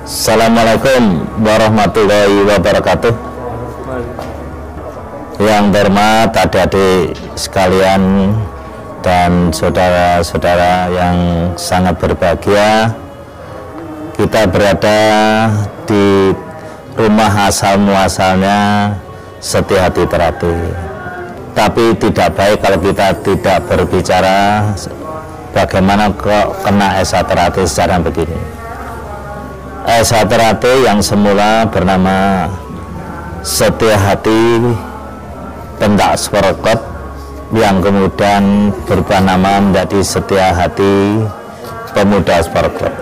Assalamualaikum warahmatullahi wabarakatuh. Yang terhormat adik-adik sekalian dan saudara-saudara yang sangat berbahagia, kita berada di rumah asal muasalnya Setia Hati Terapi. Tapi tidak baik kalau kita tidak berbicara bagaimana kok kena SH Terapi secara begini. SH Terapi yang semula bernama Setia Hati Pendak Sporokot, yang kemudian berubah nama menjadi Setia Hati Pemuda Sporokot.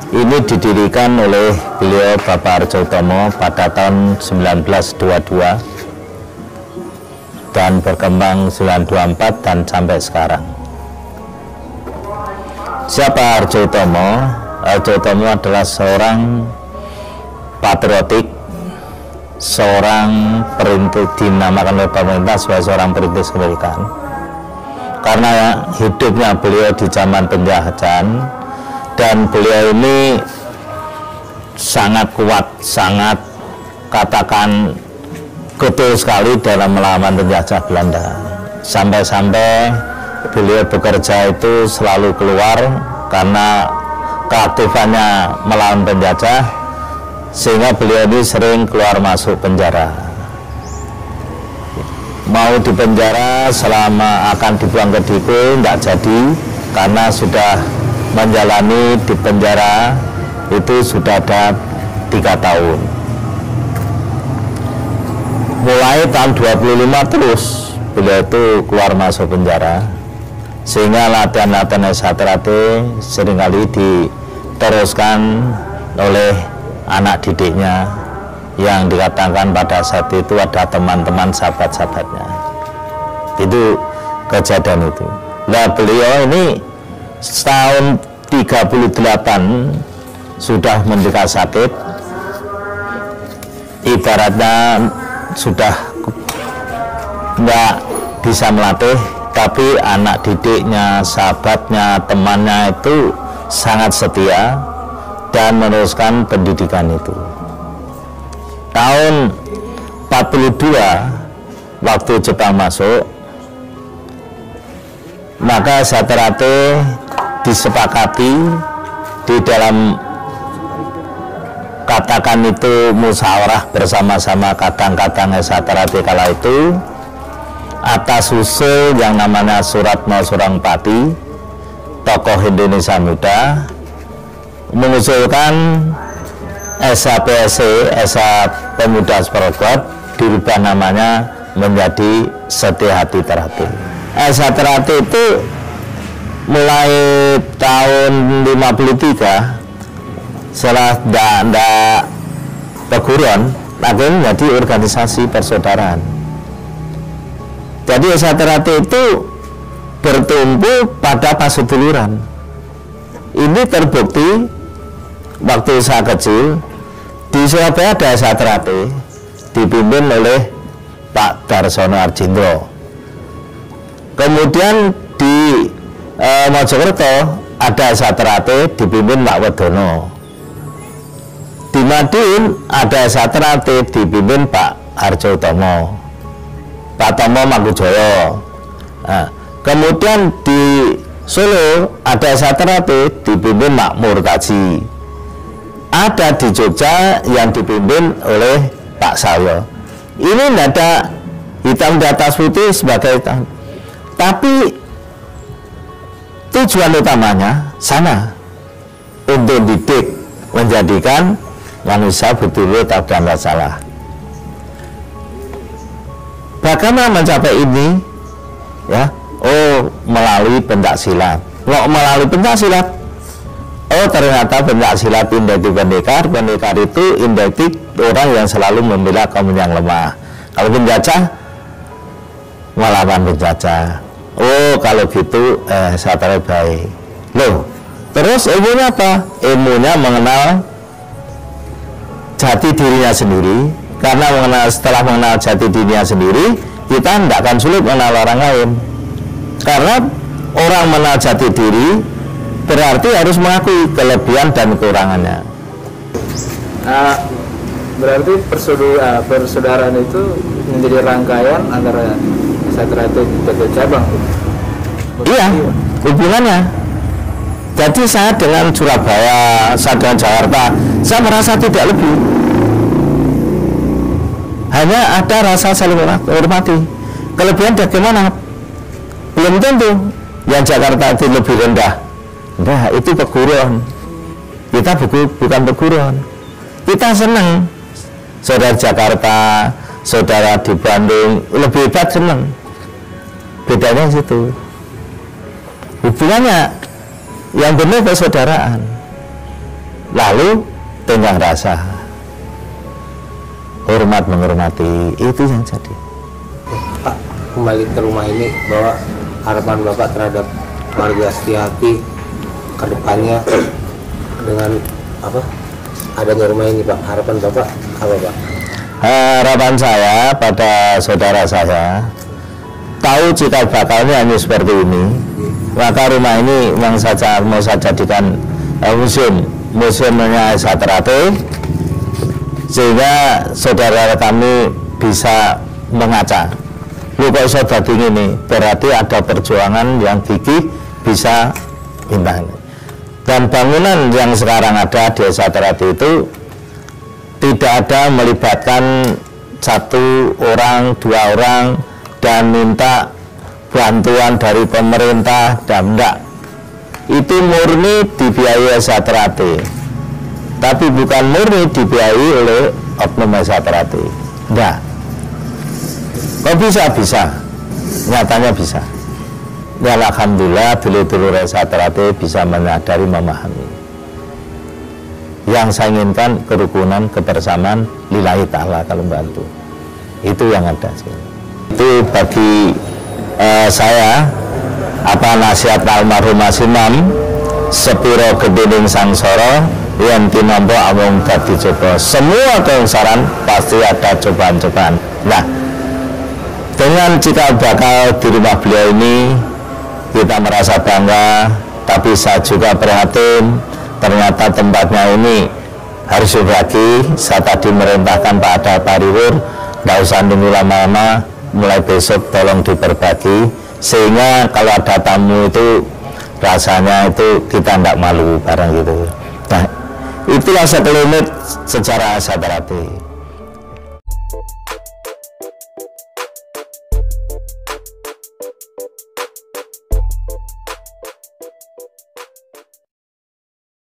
Ini didirikan oleh beliau Bapak Arjo Utomo pada tahun 1922 dan berkembang 1924 dan sampai sekarang. Siapa Arjo Utomo? Arjo Utomo adalah seorang patriotik, seorang perintis, dinamakan oleh pemerintah sebagai seorang perintis kemerdekaan. Karena hidupnya beliau di zaman penjajahan, dan beliau ini sangat kuat, sangat katakan getol sekali dalam melawan penjajah Belanda. Sampai-sampai beliau bekerja itu selalu keluar karena keaktifannya melawan penjajah, sehingga beliau ini sering keluar masuk penjara. Mau di penjara selama akan dibuang ke Dipo tidak jadi, karena sudah menjalani di penjara itu sudah ada 3 tahun. Mulai tahun 25 terus beliau itu keluar masuk penjara, sehingga latihan-latihan SH Terapi seringkali diteruskan oleh anak didiknya yang dikatakan pada saat itu ada teman-teman sahabat-sahabatnya. Itu kejadian itu. Nah, beliau ini setahun 38 sudah menderita sakit, ibaratnya sudah nggak bisa melatih, tapi anak didiknya, sahabatnya, temannya itu sangat setia dan meneruskan pendidikan itu. Tahun 42 waktu Jepang masuk, maka SH Terapi disepakati di dalam katakan itu musyawarah bersama-sama kadang-kadang SH Terapi kala itu, atas usul yang namanya Suratno Surangpati, tokoh Indonesia Muda, mengusulkan SHPSC, SH Pemuda Sporokot, dirubah namanya menjadi Setia Hati Terapi. SH Terapi itu mulai tahun 53 setelah tidak perguruan lagi menjadi organisasi persaudaraan. Jadi SH Terapi itu bertumbuh pada pasuduluran. Ini terbukti waktu saya kecil di Surabaya ada SH Terapi dipimpin oleh Pak Darsono Arjindro. Kemudian di Mojokerto ada SH Terapi dipimpin Pak Wedono. Di Madiun ada SH Terapi dipimpin Pak Arjo Utomo, Pak Tomo Mangkujoyo. Nah, kemudian di Solo ada SH Terapi dipimpin Makmur Kaji. Ada di Jogja yang dipimpin oleh Pak Sayo. Ini tidak ada hitam di atas putih sebagai hitam, tapi tujuan utamanya sama, untuk didik, menjadikan manusia betul-betul tahu dan salah. Bagaimana mencapai ini? Ya, melalui pencaksilat. Kok melalui pencaksilat? Ternyata pencaksilat indektif pendekar. Pendekar itu indektif orang yang selalu membela kaum yang lemah. Kalau penjajah, melawan penjajah. Kalau gitu saya terbaik. Loh, terus ilmunya apa? Ilmunya mengenal jati dirinya sendiri. Karena setelah mengenal jati dirinya sendiri, kita tidak akan sulit mengenal orang lain. Karena orang mengenal jati diri berarti harus mengakui kelebihan dan kekurangannya. Berarti persaudaraan itu menjadi rangkaian antara satu tiga cabang. Iya, hubungannya. Jadi saya dengan Surabaya, saya dengan Jakarta, saya merasa tidak lebih. Hanya ada rasa saling hormati. Kelebihan bagaimana? Belum tentu. Yang Jakarta itu lebih rendah. Nah, itu peguruan. Kita bukan peguruan. Kita senang. Saudara Jakarta, saudara di Bandung, lebih hebat senang. Bedanya situ. Hubungannya yang benar persaudaraan. Lalu tenggang rasa. Hormat menghormati, itu yang jadi. Pak, kembali ke rumah ini, bahwa harapan Bapak terhadap keluarga Setiati ke depannya dengan apa? Adanya rumah ini, Pak. Harapan Bapak apa, Pak? Harapan saya pada saudara saya, tahu cikal bakalnya hanya seperti ini, maka rumah ini yang saja mau saya jadikan museumnya Satrate, sehingga saudara kami bisa mengaca. Lu kok iso dadi ngene, berarti ada perjuangan yang gigih bisa bintang. Dan bangunan yang sekarang ada di Satrate itu tidak ada melibatkan satu orang, dua orang dan minta bantuan dari pemerintah dan enggak. Itu murni dibiayai Satrate, tapi bukan murni dibiayai oleh oknum Satrate. Enggak. Kok bisa? Nyatanya bisa. Ya alhamdulillah dulur-dulur Satrate bisa menyadari, memahami. Yang saya inginkan kerukunan, kebersamaan lillahi ta'ala kalau bantu. Itu yang ada sih. Itu bagi saya nasihat almarhum Mas Imam, sepiro gedening sangsara yang tinampa amung dadi coba. Semua keungsaran pasti ada cobaan-cobaan. Nah, dengan cikal bakal di rumah beliau ini kita merasa bangga, tapi saya juga prihatin. Ternyata tempatnya ini harus berbagi. Saya tadi merintahkan Pak Ada Pariwur, nggak usah nunggu lama-lama, mulai besok tolong diperbagi, sehingga kalau ada tamu itu rasanya itu kita nggak malu barang gitu. Nah, itulah sekelumit sejarah Satrate.